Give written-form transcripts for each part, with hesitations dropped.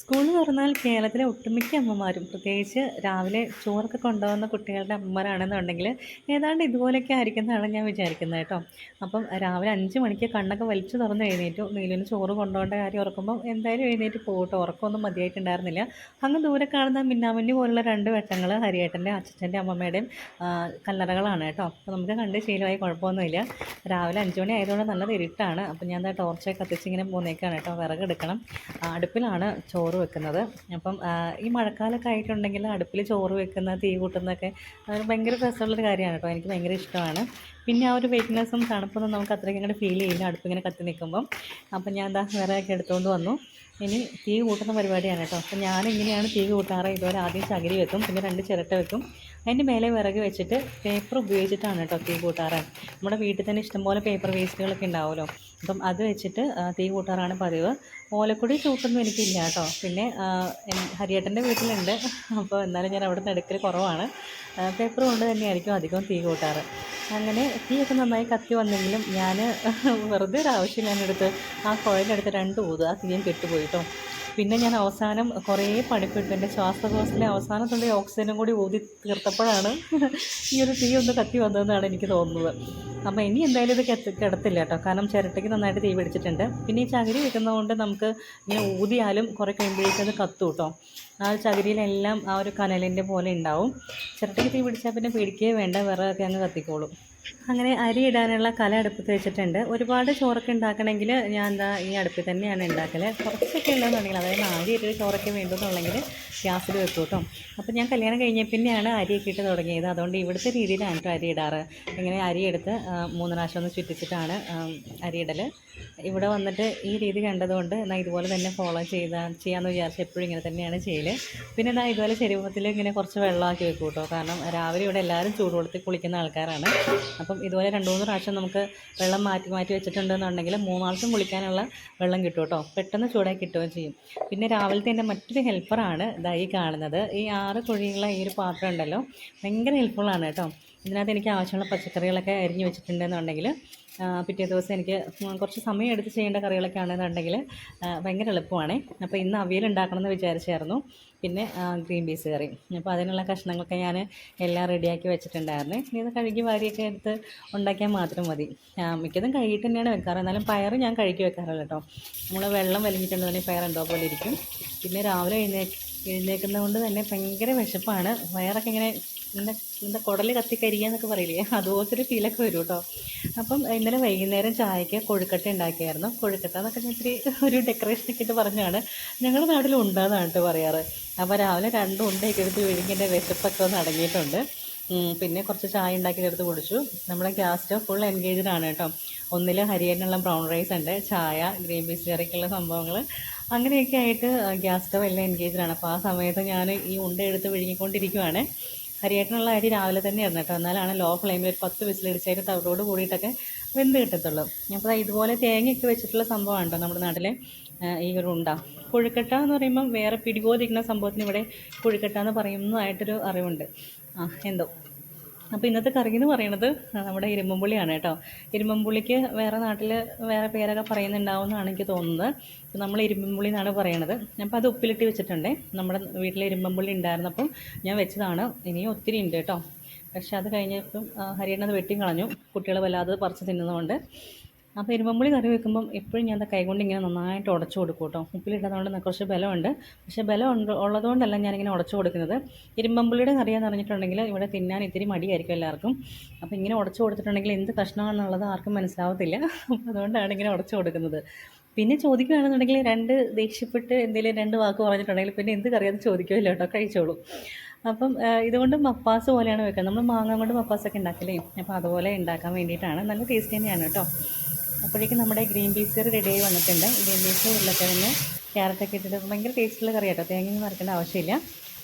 School തുറന്നാൽ കേരളത്തിലെ ഒട്ടുമിക്ക അമ്മമാരും പ്രത്യേകിച്ച് രാവിലെ ചോറൊക്കെ കൊണ്ടുപോകുന്ന കുട്ടികളുടെ അമ്മമാരാണെന്നുണ്ടെങ്കിൽ ഏതാണ്ട് ഇതുപോലെയൊക്കെ ആയിരിക്കുന്നതാണ് ഞാൻ വിചാരിക്കുന്നത് കേട്ടോ. അപ്പം രാവിലെ 5 മണിക്ക് കണ്ണൊക്കെ വലിച്ചു തുറന്ന് എഴുന്നേറ്റു. നീലുവിന് ചോറ് കൊണ്ടുപോകേണ്ട കാര്യം ഓർക്കുമ്പോൾ എന്തായാലും എഴുന്നേറ്റ് പോകട്ടോ, ഉറക്കമൊന്നും മതിയായിട്ടുണ്ടായിരുന്നില്ല. അങ്ങ് ദൂരെ കാണുന്ന മിന്നാമിന്നി പോലുള്ള രണ്ട് വെട്ടങ്ങൾ ഹരിയേട്ടൻ്റെ അച്ഛൻ്റെ അമ്മമ്മയുടെയും കല്ലറകളാണ് കേട്ടോ. അപ്പോൾ നമുക്ക് കണ്ട് ശീലമായി, കുഴപ്പമൊന്നുമില്ല. രാവിലെ 5 മണി ആയതുകൊണ്ട് നല്ലത് ഇരുട്ടാണ്. അപ്പം ഞാൻ ദാ ടോർച്ചൊക്കെ കത്തിച്ചിങ്ങനെ പോന്നേക്കാണ് കേട്ടോ. വിറകെടുക്കണം. അടുപ്പിലാണ് ചോറ് വെക്കുന്നത്. അപ്പം ഈ മഴക്കാലമൊക്കെ ആയിട്ടുണ്ടെങ്കിൽ അടുപ്പിൽ ചോറ് വെക്കുന്ന, തീ കൂട്ടുന്നതൊക്കെ അതൊരു ഭയങ്കര രസമുള്ളൊരു കാര്യമാണ് കേട്ടോ. എനിക്ക് ഭയങ്കര ഇഷ്ടമാണ്. പിന്നെ ആ ഒരു വെയ്റ്റ്നെസ്സും തണുപ്പൊന്നും നമുക്ക് അത്രയ്ക്ക് അങ്ങോട്ട് ഫീൽ ചെയ്യില്ല അടുപ്പിങ്ങനെ കത്തി നിൽക്കുമ്പം. അപ്പം ഞാൻ ദാ വിറകൊക്കെ എടുത്തുകൊണ്ട് വന്നു. ഇനി തീ കൂട്ടുന്ന പരിപാടിയാണ് കേട്ടോ. അപ്പം ഞാനിങ്ങനെയാണ് തീ കൂട്ടാറ്. ഇതുപോലെ ആദ്യം ചകിരി വെക്കും, പിന്നെ 2 ചിരട്ട വെക്കും. അതിൻ്റെ മേലെ വിറക് വെച്ചിട്ട് പേപ്പർ ഉപയോഗിച്ചിട്ടാണ് കേട്ടോ തീ കൂട്ടാറ്. നമ്മുടെ വീട്ടിൽ തന്നെ ഇഷ്ടംപോലെ പേപ്പർ വേസ്റ്റുകളൊക്കെ ഉണ്ടാവുമല്ലോ. അപ്പം അത് വെച്ചിട്ട് തീ കൂട്ടാറാണ് പതിവ്. ഓലക്കൊടി ചൂട്ടൊന്നും എനിക്കില്ല കേട്ടോ. പിന്നെ ഹരിയേട്ടൻ്റെ വീട്ടിലുണ്ട്. അപ്പോൾ എന്നാലും ഞാൻ അവിടെ നിന്ന് എടുക്കൽ കുറവാണ്. പേപ്പർ കൊണ്ട് തന്നെയായിരിക്കും അധികം തീ കൂട്ടാറ്. അങ്ങനെ തീയൊക്കെ നന്നായി കത്തി വന്നെങ്കിലും ഞാൻ വെറുതെ ഒരു ആവശ്യം ഞാനെടുത്ത് ആ കുഴലെടുത്ത് 2 ഊത് ആ തീയും കെട്ടുപോയി കേട്ടോ. പിന്നെ ഞാൻ അവസാനം കുറേ പണിപ്പെട്ടു. എൻ്റെ ശ്വാസകോശത്തിലെ അവസാനത്തുള്ള ഓക്സിജനും കൂടി ഊതി തീർത്തപ്പോഴാണ് ഈ ഒരു തീ ഒന്ന് കത്തി വന്നതെന്നാണ് എനിക്ക് തോന്നുന്നത്. അപ്പോൾ ഇനി എന്തായാലും ഇത് കിടത്തില്ല കേട്ടോ, കാരണം ചിരട്ടയ്ക്ക് നന്നായിട്ട് തീ പിടിച്ചിട്ടുണ്ട്. പിന്നെ ഈ ചകിരി വെക്കുന്നതുകൊണ്ട് നമുക്ക് ഇങ്ങനെ ഊതിയാലും കുറേ കഴിയുമ്പോഴേക്കും അത് കത്തും കേട്ടോ. ആ ഒരു ചകിരിയിലെല്ലാം ആ ഒരു കനലിൻ്റെ പോലെ ഉണ്ടാവും. ചിരട്ടയ്ക്ക് തീ പിടിച്ചാൽ പിന്നെ പേടിക്കുകയേ വേണ്ട, വിറകൊക്കെ അങ്ങ് കത്തിക്കോളും. അങ്ങനെ അരി ഇടാനുള്ള കല അടുപ്പത്ത് വെച്ചിട്ടുണ്ട്. ഒരുപാട് ചോറൊക്കെ ഉണ്ടാക്കണമെങ്കിൽ ഞാൻ എന്താ ഈ അടുപ്പിൽ തന്നെയാണ് ഉണ്ടാക്കൽ. കുറച്ചൊക്കെ ഉള്ളതെന്നുണ്ടെങ്കിൽ, അതായത് 4 അരി ചോറൊക്കെ വേണ്ടതെന്നുണ്ടെങ്കിൽ ഗ്യാസിൽ വെക്കും കേട്ടോ. അപ്പോൾ ഞാൻ കല്യാണം കഴിഞ്ഞ പിന്നെയാണ് അരിയൊക്കെ ഇട്ട് തുടങ്ങിയത്. അതുകൊണ്ട് ഇവിടുത്തെ രീതിയിലാണ് കേട്ടോ അരി ഇടാറ്. ഇങ്ങനെ അരി എടുത്ത് 3 പ്രാവശ്യം ഒന്ന് ചുറ്റിച്ചിട്ടാണ് അരിയിടൽ. ഇവിടെ വന്നിട്ട് ഈ രീതി കണ്ടതുകൊണ്ട് എന്നാൽ ഇതുപോലെ തന്നെ ഫോളോ ചെയ്യാമെന്ന് വിചാരിച്ച് എപ്പോഴും ഇങ്ങനെ തന്നെയാണ് ചെയ്യൽ. പിന്നെ എന്നാൽ ഇതുപോലെ ചെരുവത്തിൽ ഇങ്ങനെ കുറച്ച് വെള്ളമാക്കി വെക്കും കേട്ടോ. കാരണം രാവിലെ ഇവിടെ എല്ലാവരും ചൂടുവെള്ളത്തിൽ കുളിക്കുന്ന ആൾക്കാരാണ്. അപ്പം ഇതുപോലെ 2-3 പ്രാവശ്യം നമുക്ക് വെള്ളം മാറ്റി മാറ്റി വെച്ചിട്ടുണ്ടെന്നുണ്ടെങ്കിൽ 3 ആൾക്കും കുളിക്കാനുള്ള വെള്ളം കിട്ടും കേട്ടോ. പെട്ടെന്ന് ചൂടാക്കി കിട്ടുകയും ചെയ്യും. പിന്നെ രാവിലത്തെ എൻ്റെ മറ്റൊരു ഹെൽപ്പറാണ് ഈ കാണുന്നത്. ഈ 6 കുഴിയുള്ള ഈ ഒരു പാത്രം ഉണ്ടല്ലോ, ഭയങ്കര ഹെൽപ്ഫുള്ളാണ് കേട്ടോ. ഇതിനകത്ത് എനിക്ക് ആവശ്യമുള്ള പച്ചക്കറികളൊക്കെ അരിഞ്ഞ് വെച്ചിട്ടുണ്ടെന്നുണ്ടെങ്കിൽ പിറ്റേ ദിവസം എനിക്ക് കുറച്ച് സമയം എടുത്ത് ചെയ്യേണ്ട കറികളൊക്കെ ആണെന്നുണ്ടെങ്കിൽ ഭയങ്കര എളുപ്പമാണ്. അപ്പോൾ ഇന്ന് അവിയൽ ഉണ്ടാക്കണം എന്ന് വിചാരിച്ചായിരുന്നു. പിന്നെ ഗ്രീൻ പീസ് കറി. അപ്പോൾ അതിനുള്ള കഷ്ണങ്ങളൊക്കെ ഞാൻ എല്ലാം റെഡിയാക്കി വെച്ചിട്ടുണ്ടായിരുന്നു. ഇനി ഇത് കഴുകി വാരിയൊക്കെ എടുത്ത് ഉണ്ടാക്കിയാൽ മാത്രം മതി. മിക്കതും കഴുകിയിട്ട് തന്നെയാണ് വെക്കാറ്. എന്നാലും പയർ ഞാൻ കഴുകി വെക്കാറില്ല കേട്ടോ. നമ്മൾ വെള്ളം വലിഞ്ഞിട്ടുണ്ടെന്നുണ്ടെങ്കിൽ പയർ എന്തോ പോലെ ഇരിക്കും. പിന്നെ രാവിലെ എഴുന്നേൽക്കുന്നത് കൊണ്ട് തന്നെ ഭയങ്കര വിശപ്പാണ്. വയറൊക്കെ ഇങ്ങനെ എന്താ കുടൽ കത്തിക്കരിക്കുക എന്നൊക്കെ പറയില്ലേ, അതുപോലത്തെ ഒരു ഫീലൊക്കെ വരും കേട്ടോ. അപ്പം ഇന്നലെ വൈകുന്നേരം ചായക്ക് കൊഴുക്കട്ട ഉണ്ടാക്കിയായിരുന്നു. കൊഴുക്കട്ട എന്നൊക്കെ ഞാൻ ഇത്തിരി ഒരു ഡെക്കറേഷനൊക്കെ ഇട്ട് പറഞ്ഞാണ്. ഞങ്ങളുടെ നാട്ടിൽ ഉണ്ടാകുന്നതാണ് കേട്ടോ പറയാറ്. അപ്പോൾ രാവിലെ 2 ഉണ്ടയൊക്കെ എടുത്ത് വിഴുങ്ങി എൻ്റെ വിശപ്പൊക്കെ ഒന്ന് അടങ്ങിയിട്ടുണ്ട്. പിന്നെ കുറച്ച് ചായ ഉണ്ടാക്കിയെടുത്ത് കുടിച്ചു. നമ്മുടെ ഗ്യാസ് സ്റ്റവ് ഫുൾ എൻഗേജ്ഡ് ആണ് കേട്ടോ. ഒന്നിൽ ഹരിയാനുള്ള ബ്രൗൺ റൈസ് ഉണ്ട്, ചായ, ഗ്രീൻ പീസ് കറിക്കുള്ള സംഭവങ്ങൾ, അങ്ങനെയൊക്കെ ആയിട്ട് ഗ്യാസ് സ്റ്റവ് എല്ലാം എൻഗേജ്ഡ് ആണ്. അപ്പോൾ ആ സമയത്ത് ഞാൻ ഈ ഉണ്ട എടുത്ത് വിഴുങ്ങിക്കൊണ്ടിരിക്കുവാണ്. ഹരിയേട്ടനുള്ള അരി രാവിലെ തന്നെയായിരുന്നു കേട്ടോ. എന്നാലാണ് ലോ ഫ്ലെയിമിൽ ഒരു 10 വിസിലടിച്ചതിന് തവിടോട് കൂടിയിട്ടൊക്കെ വെന്ത് കിട്ടത്തുള്ളൂ. അപ്പോൾ ഇതുപോലെ തേങ്ങയൊക്കെ വെച്ചിട്ടുള്ള സംഭവമാണ് കേട്ടോ നമ്മുടെ നാട്ടിലെ ഈ ഒരു ഉണ്ട. കൊഴുക്കട്ട എന്ന് പറയുമ്പം വേറെ പിടിപോതിരിക്കുന്ന സംഭവത്തിന് ഇവിടെ കൊഴുക്കട്ട എന്ന് പറയുന്നതായിട്ടൊരു അറിവുണ്ട്. എന്തോ. അപ്പോൾ ഇന്നത്തെ കറി എന്ന് പറയുന്നത് നമ്മുടെ ഇരുമ്പുളിയാണ് കേട്ടോ. ഇരുമ്പുളിക്ക് വേറെ നാട്ടിൽ വേറെ പേരൊക്കെ പറയുന്നുണ്ടാവുമെന്നാണ് എനിക്ക് തോന്നുന്നത്. നമ്മൾ ഇരുമ്പുളി എന്നാണ് പറയണത്. അപ്പോൾ അത് ഉപ്പിലിട്ട് വെച്ചിട്ടുണ്ട്. നമ്മുടെ വീട്ടിൽ ഇരുമ്പുളി ഉണ്ടായിരുന്നപ്പം ഞാൻ വെച്ചതാണ്. ഇനിയും ഒത്തിരി ഉണ്ട് കേട്ടോ. പക്ഷെ അത് കഴിഞ്ഞപ്പം ഹരിയണ്ണ അത് വെട്ടി കളഞ്ഞു, കുട്ടികൾ വല്ലാതെ പറിച്ച് തിന്നുന്നതുകൊണ്ട്. അപ്പോൾ ഇരുമ്പുളി കറി വെക്കുമ്പം എപ്പോഴും ഞാൻ കൈകൊണ്ട് ഇങ്ങനെ നന്നായിട്ട് ഉടച്ചു കൊടുക്കും കേട്ടോ. ഉപ്പിലിട്ടതുകൊണ്ട് കുറച്ച് ബലമുണ്ട്. പക്ഷേ ബലം ഉള്ളതുകൊണ്ടല്ല ഞാനിങ്ങനെ ഉടച്ചു കൊടുക്കുന്നത്. ഇരുമ്പുളിയുടെ കറിയാന്ന് പറഞ്ഞിട്ടുണ്ടെങ്കിൽ ഇവിടെ തിന്നാൻ ഇത്തിരി മടിയായിരിക്കും എല്ലാവർക്കും. അപ്പോൾ ഇങ്ങനെ ഉടച്ചു കൊടുത്തിട്ടുണ്ടെങ്കിൽ എന്ത് കഷ്ണമാണെന്നുള്ളത് ആർക്കും മനസ്സിലാവത്തില്ല. അതുകൊണ്ടാണ് ഇങ്ങനെ ഉടച്ചു കൊടുക്കുന്നത്. പിന്നെ ചോദിക്കുകയാണെന്നുണ്ടെങ്കിൽ ദേഷ്യപ്പെട്ട് എന്തെങ്കിലും 2 വാക്ക് പറഞ്ഞിട്ടുണ്ടെങ്കിൽ പിന്നെ എന്ത് കറിയാന്ന് ചോദിക്കുമല്ലോ കേട്ടോ, കഴിച്ചോളും. അപ്പം ഇതുകൊണ്ട് മപ്പാസ് പോലെയാണ് വെക്കുക. നമ്മൾ മാങ്ങ കൊണ്ട് മപ്പാസൊക്കെ ഉണ്ടാക്കില്ലേ, അപ്പോൾ അതുപോലെ ഉണ്ടാക്കാൻ വേണ്ടിയിട്ടാണ്. നല്ല ടേസ്റ്റ് തന്നെയാണ് കേട്ടോ. അപ്പോഴേക്കും നമ്മുടെ ഗ്രീൻ പീസ് കറി റെഡിയായി വന്നിട്ടുണ്ട്. ഗ്രീൻ പീസ്, ഉരുളക്കിഴങ്ങ്, ക്യാരറ്റൊക്കെ ഇട്ടിട്ട് ഭയങ്കര ടേസ്റ്റുള്ള കറി കേട്ടോ. തേങ്ങയൊന്നും അരക്കേണ്ട ആവശ്യമില്ല.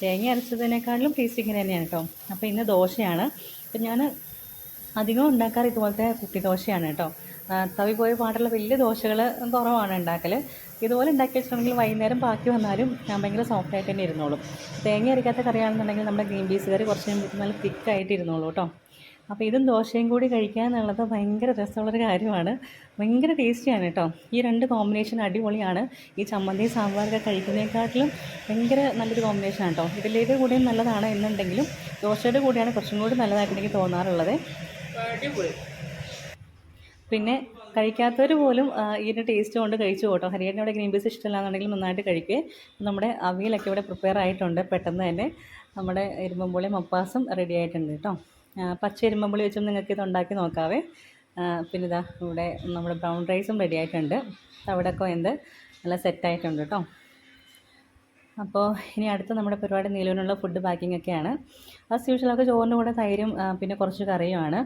തേങ്ങ അരച്ചതിനേക്കാളും ടേസ്റ്റ് ഇങ്ങനെ തന്നെയാണ് കേട്ടോ. അപ്പോൾ ഇന്ന് ദോശയാണ്. അപ്പോൾ ഞാൻ അധികം ഉണ്ടാക്കാറ് ഇതുപോലത്തെ കുട്ടി ദോശയാണ് കേട്ടോ. തവി പോയ പാടുള്ള വലിയ ദോശകൾ കുറവാണ് ഉണ്ടാക്കൽ. ഇതുപോലെ ഉണ്ടാക്കി വെച്ചിട്ടുണ്ടെങ്കിൽ വൈകുന്നേരം ബാക്കി വന്നാലും ഞാൻ ഭയങ്കര സോഫ്റ്റായിട്ട് തന്നെ ഇരുന്നോളും. തേങ്ങ അരയ്ക്കാത്ത കറിയാണെന്നുണ്ടെങ്കിൽ നമ്മുടെ ഗ്രീൻ പീസ് കറി കുറച്ച് നല്ല തിക്കായിട്ട് ഇരുന്നോളൂ കേട്ടോ. അപ്പോൾ ഇതും ദോശയും കൂടി കഴിക്കുക എന്നുള്ളത് ഭയങ്കര രസമുള്ളൊരു കാര്യമാണ്. ഭയങ്കര ടേസ്റ്റിയാണ് കേട്ടോ. ഈ 2 കോമ്പിനേഷൻ അടിപൊളിയാണ്. ഈ ചമ്മന്തി സാമ്പാറൊക്കെ കഴിക്കുന്നതിനെക്കാട്ടിലും ഭയങ്കര നല്ലൊരു കോമ്പിനേഷനാണ് കേട്ടോ. ഇഡ്ഡലിയുടെ കൂടെയും നല്ലതാണ് എന്നുണ്ടെങ്കിലും ദോശയുടെ കൂടെയാണ് കുറച്ചും കൂടി നല്ലതായിട്ട് എനിക്ക് തോന്നാറുള്ളത്. അടിപൊളി. പിന്നെ കഴിക്കാത്തവർ പോലും ഇതിൻ്റെ ടേസ്റ്റ് കൊണ്ട് കഴിച്ചു പോട്ടോ. ഹരിയേട്ടന് ഇവിടെ ഗ്രീൻ പീസ് ഇഷ്ടമില്ലാന്നുണ്ടെങ്കിൽ നന്നായിട്ട് കഴിക്കുക. നമ്മുടെ അവിയലൊക്കെ ഇവിടെ പ്രിപ്പയർ ആയിട്ടുണ്ട്. പെട്ടെന്ന് തന്നെ നമ്മുടെ ഇരുമ്പുളിയും മപ്പാസും റെഡി ആയിട്ടുണ്ട് കേട്ടോ. പച്ച ഇരുമ്പുളി വെച്ചും നിങ്ങൾക്ക് ഇത് ഉണ്ടാക്കി നോക്കാവേ. പിന്നെ ഇതാ ഇവിടെ നമ്മുടെ ബ്രൗൺ റൈസും റെഡി ആയിട്ടുണ്ട്. അവിടെയൊക്കെ എന്ത് നല്ല സെറ്റായിട്ടുണ്ട് കേട്ടോ. അപ്പോൾ ഇനി അടുത്ത നമ്മുടെ പരിപാടി നീലുവിനുള്ള ഫുഡ് പാക്കിംഗ് ഒക്കെയാണ്. ആസ് യൂഷ്വലൊക്കെ ചോറിൻ്റെ കൂടെ തൈരും പിന്നെ കുറച്ച് കറിയുമാണ്.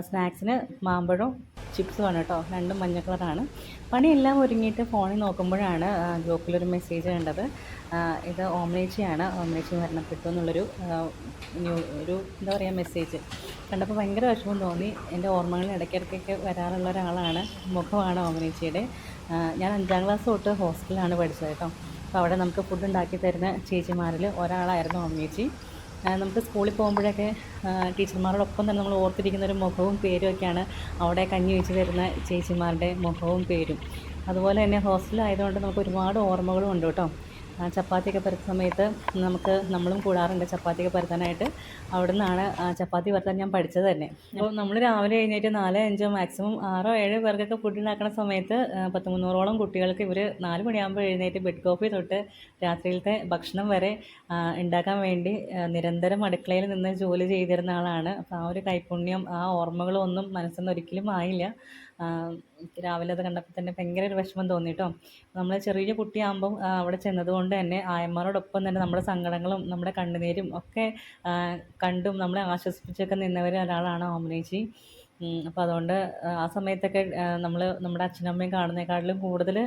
സ്നാക്സിന് മാമ്പഴവും ചിപ്സുമാണ് കേട്ടോ. രണ്ടും മഞ്ഞ കളറാണ്. പണിയെല്ലാം ഒരുങ്ങിയിട്ട് ഫോണിൽ നോക്കുമ്പോഴാണ് ഗ്രൂപ്പിലൊരു മെസ്സേജ് കണ്ടത്. ഇത് ഓമനേച്ചിയാണ്, ഓമനേച്ചി മരണപ്പെട്ടു എന്നുള്ളൊരു ഒരു എന്താ പറയുക മെസ്സേജ് കണ്ടപ്പോൾ ഭയങ്കര വിഷമം തോന്നി. എൻ്റെ ഓർമ്മകളിൽ ഇടയ്ക്കിടയ്ക്കൊക്കെ വരാറുള്ള ഒരാളാണ്, മുഖമാണ് ഓമനേച്ചിയുടെ. ഞാൻ 5ാം ക്ലാസ് തൊട്ട് ഹോസ്റ്റലിലാണ് പഠിച്ചത് കേട്ടോ. അപ്പോൾ അവിടെ നമുക്ക് ഫുഡ് ഉണ്ടാക്കി തരുന്ന ചേച്ചിമാരിൽ ഒരാളായിരുന്നു ഓമനേച്ചി. നമുക്ക് സ്കൂളിൽ പോകുമ്പോഴൊക്കെ ടീച്ചർമാരോടൊപ്പം തന്നെ നമ്മൾ ഓർത്തിരിക്കുന്ന ഒരു മുഖവും പേരും ഒക്കെയാണ് അവിടെ കഞ്ഞി വെച്ച് തരുന്ന ചേച്ചിമാരുടെ മുഖവും പേരും. അതുപോലെ തന്നെ ഹോസ്റ്റലായതുകൊണ്ട് നമുക്ക് ഒരുപാട് ഓർമ്മകളും ഉണ്ട് കേട്ടോ. ചപ്പാത്തിയൊക്കെ പരത്തുന്ന സമയത്ത് നമ്മളും കൂടാറുണ്ട് ചപ്പാത്തിയൊക്കെ പരത്താനായിട്ട്. അവിടെ നിന്നാണ് ചപ്പാത്തി പരത്താൻ ഞാൻ പഠിച്ചത് തന്നെ. അപ്പോൾ നമ്മൾ രാവിലെ എഴുന്നേറ്റ് 4-5 മാക്സിമം 6-7 പേർക്കൊക്കെ ഫുഡ് ഉണ്ടാക്കുന്ന സമയത്ത് 100-300ഓളം കുട്ടികൾക്ക് ഇവർ 4 മണിയാകുമ്പോൾ എഴുന്നേറ്റ് ബെഡ് കോഫി തൊട്ട് രാത്രിയിലത്തെ ഭക്ഷണം വരെ ഉണ്ടാക്കാൻ വേണ്ടി നിരന്തരം അടുക്കളയിൽ നിന്ന് ജോലി ചെയ്തിരുന്ന ആളാണ്. അപ്പോൾ ആ ഒരു കൈപുണ്യം ആ ഓർമ്മകളും ഒന്നും മനസ്സിൽ നിന്ന് ഒരിക്കലും ആയില്ല. രാവിലെ അത് കണ്ടപ്പോൾ തന്നെ ഭയങ്കര ഒരു വിഷമം തോന്നി കേട്ടോ. നമ്മൾ ചെറിയ കുട്ടിയാകുമ്പം അവിടെ ചെന്നതുകൊണ്ട് തന്നെ ആയമാരോടൊപ്പം തന്നെ നമ്മുടെ സങ്കടങ്ങളും നമ്മുടെ കണ്ണുനീരും ഒക്കെ കണ്ടും നമ്മളെ ആശ്വസിപ്പിച്ചൊക്കെ നിന്നവർ ഒരാളാണ് ഓമനേച്ചി. അപ്പോൾ അതുകൊണ്ട് ആ സമയത്തൊക്കെ നമ്മുടെ അച്ഛനമ്മയും കാണുന്നതിനേക്കാട്ടിലും കൂടുതൽ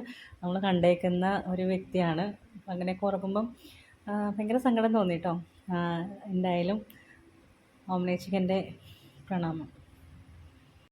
നമ്മൾ കണ്ടേക്കുന്ന ഒരു വ്യക്തിയാണ്. അങ്ങനെയൊക്കെ ഓർക്കുമ്പം ഭയങ്കര സങ്കടം തോന്നി കേട്ടോ. എന്തായാലും ഓമനേച്ചിക്ക് എൻ്റെ പ്രണാമം.